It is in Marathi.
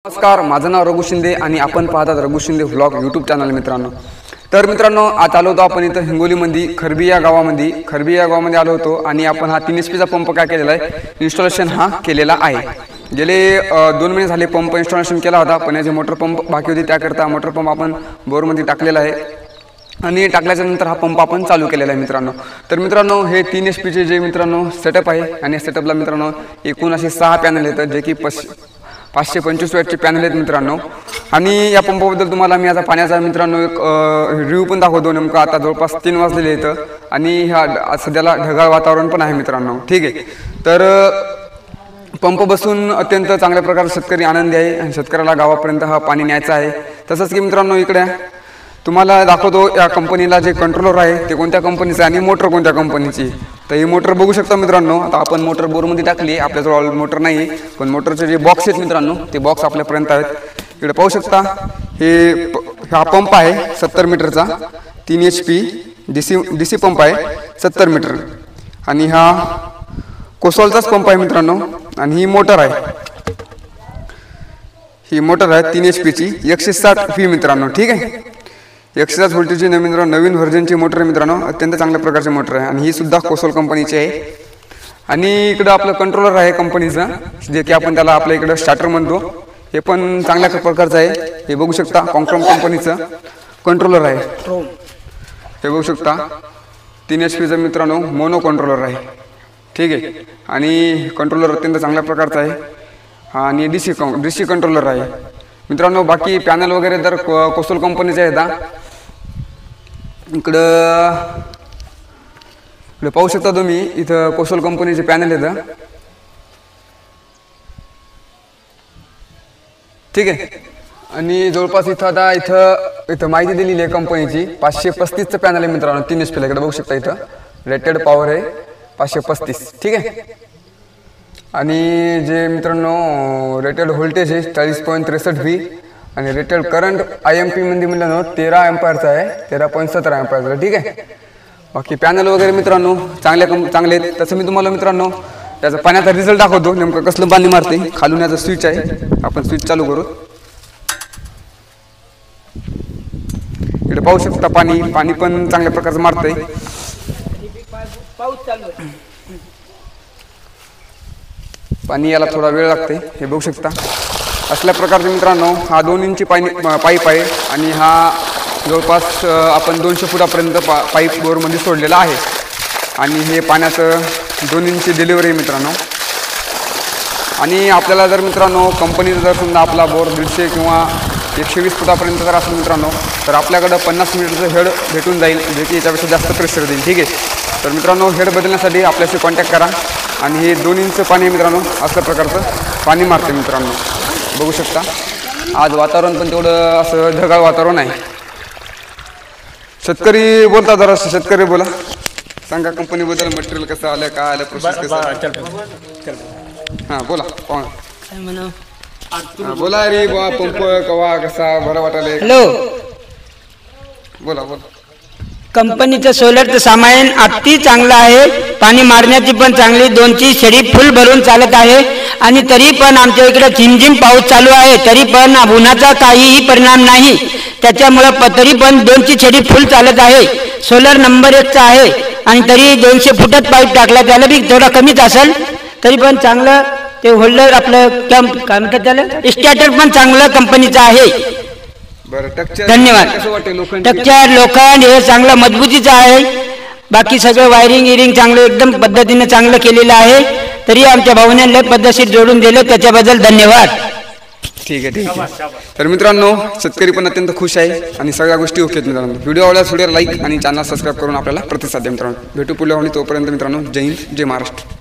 नमस्कार, माझं नाव रघु शिंदे आणि आपण पाहतात Raghu Shinde vlog YouTube channel मित्रांनो। तर मित्रांनो, आज आलो होतो आपण इथं हिंगोलीमध्ये खरबी या गावामध्ये आलो होतो आणि आपण हा 3 HP चा पंप काय केलेला आहे, इन्स्टॉलेशन हा केलेला आहे। गेले 2 महिने झाले पंप इन्स्टॉलेशन केला होता, पण याचे मोटर पंप बाकी होते, त्याकरता मोटर पंप आपण बोरमध्ये टाकलेला आहे आणि टाकल्याच्या नंतर हा पंप आपण चालू केलेला आहे मित्रांनो। तर मित्रांनो, हे 3 HP चे जे मित्रांनो सेटअप आहे आणि सेटअपला मित्रांनो एकूण असे 6 पॅनल येतात, जे की 525 वॅटचे पॅनल आहेत मित्रांनो। आणि या पंपाबद्दल तुम्हाला मी आता पाण्याचा मित्रांनो एक रिव्ह्यू पण दाखवतो। नेमका आता जवळपास 3 वाजलेले आहेत आणि ह्या सध्याला ढगाळ वातावरण पण आहे मित्रांनो, ठीक आहे। तर पंप बसून अत्यंत चांगल्या प्रकारे शेतकरी आनंदी आहे आणि शेतकऱ्याला गावापर्यंत हा पाणी न्यायचा आहे। तसंच की मित्रांनो, इकडे तुम्हाला दाखवतो या कंपनीला जे कंट्रोलर आहे ते कोणत्या कंपनीचं आणि मोटर कोणत्या कंपनीची। तर ही मोटर बघू शकता मित्रांनो, आता आपण मोटर बोरमध्ये टाकली, आपल्याजवळ मोटर नाही पण मोटरचे जे बॉक्स आहेत मित्रांनो ते बॉक्स आपल्यापर्यंत आहेत। इकडे पाहू शकता हा पंप आहे 70 मीटरचा 3 HP DC पंप आहे 70 मीटर आणि हा कोसलचाच पंप आहे मित्रांनो। आणि ही मोटर आहे 3 HP ची 160 V मित्रांनो, ठीक आहे। 160 व्होल्टेजची नवीन व्हर्जनची मोटर आहे मित्रांनो, अत्यंत चांगल्या प्रकारची मोटर आहे आणि ही सुद्धा कोसल कंपनीची आहे। आणि इकडं आपलं कंट्रोलर आहे कंपनीचा, जे की आपण त्याला आपल्या इकडं स्टार्टर म्हणतो, हे पण चांगल्या प्रकारचं आहे। हे बघू शकता कॉन्क्रॉम कंपनीचं कंट्रोलर आहे, हे बघू शकता 3 HP चा मित्रांनो मोनो कंट्रोलर आहे, ठीक आहे। आणि कंट्रोलर अत्यंत चांगल्या प्रकारचा आहे आणि DC कंट्रोलर आहे मित्रांनो। बाकी पॅनल वगैरे तर कोसल कंपनीचे आहेत। इकडं पाहू शकता तुम्ही, इथं कोसल कंपनीचे पॅनल आहेत, ठीक आहे। आणि जवळपास इथं माहिती दिलेली आहे कंपनीची 535चं पॅनल आहे मित्रांनो 3 HP ला। इकडे बघू शकता इथं रेटेड पॉवर आहे 535, ठीक आहे। आणि जे मित्रांनो रेटेड व्होल्टेज आहे 40.63 V आणि रेटेड करंट IMP मध्ये म्हणलं 13 अँपिअरचा आहे, 13.17 अँपिअरचा, ठीक आहे। बाकी पॅनल वगैरे मित्रांनो चांगले आहेत। तसं मी तुम्हाला मित्रांनो त्याचा पाण्याचा रिझल्ट दाखवतो, नेमकं कसलं पाणी मारते। खालून याचा स्विच आहे, आपण स्विच चालू करू। इकडे पाहू शकता पाणी पण चांगल्या प्रकारचं मारतंय। पाणी याला थोडा वेळ लागते, हे बघू शकता। असल्या प्रकारचे मित्रांनो हा 2 इंची पाईप आहे आणि हा जवळपास आपण 200 फुटापर्यंत पाईप बोरमध्ये सोडलेला आहे आणि हे पाण्याचं 2 इंची डिलिव्हरी मित्रांनो। आणि आपल्याला जर मित्रांनो कंपनीचा जर समजा आपला बोर 150 किंवा 120 फुटापर्यंत जर असेल मित्रांनो, तर आपल्याकडं 50 मीटरचं हेड भेटून जाईल, जे की याच्यापेक्षा जास्त प्रेशर देईल, ठीक आहे। तर मित्रांनो हेड बदलण्यासाठी आपल्याशी कॉन्टॅक्ट करा। आणि हे 2 इंच पाणी मित्रांनो असल्या प्रकारचं पाणी मारते मित्रांनो, बघू शकता। आज वातावरण पण तेवढं असं ढगाळ वातावरण आहे। शेतकरी बोलता, जरा शेतकरी बोला, सांगा कंपनीबद्दल, मटेरियल कसं आलं, काय आलं, प्रोसेस कसं आहे। हां बोला बोला रे बा, पंप कवा कसा बरं वाटायला। हॅलो, बोला। कंपनीचं सोलरचं सामान अति चांगलं आहे, पाणी मारण्याची पण चांगली 2ची छडी फुल भरून चालत आहे। आणि तरी पण आमच्या इकडे झिमझिम पाऊस चालू आहे, तरी पण उन्हाचा काहीही परिणाम नाही, त्याच्यामुळं तरी पण 2ची छडी फुल चालत आहे। सोलर नंबर 1चा आहे आणि तरी 200 फुटात पाईप टाकला, त्याला बी थोडा कमीच असेल, तरी पण चांगलं ते होल्डर आपलं काय म्हणतात त्याला स्टार्टर पण चांगलं कंपनीचं आहे। धन्यवाद। स्ट्रक्चर लोखंड हे चांगलं मजबूतीचं आहे। बाकी सगळं वायरिंग चांगलं एकदम पद्धतीने चांगलं केलेलं आहे, तरी आमच्या भाऊने लय पद्धतशीर जोडून दिलं, त्याच्याबद्दल धन्यवाद। ठीक आहे। तर मित्रांनो शेतकरी पण अत्यंत खुश आहे आणि सगळ्या गोष्टी ओके आहेत मित्रांनो। व्हिडिओ आवडल्यास व्हिडिओ लाईक आणि चॅनल सबस्क्राईब करून आपल्याला प्रतिसाद द्या मित्रांनो। भेटू पुढल्या वेळी, तोपर्यंत मित्रांनो जय हिंद, जय महाराष्ट्र।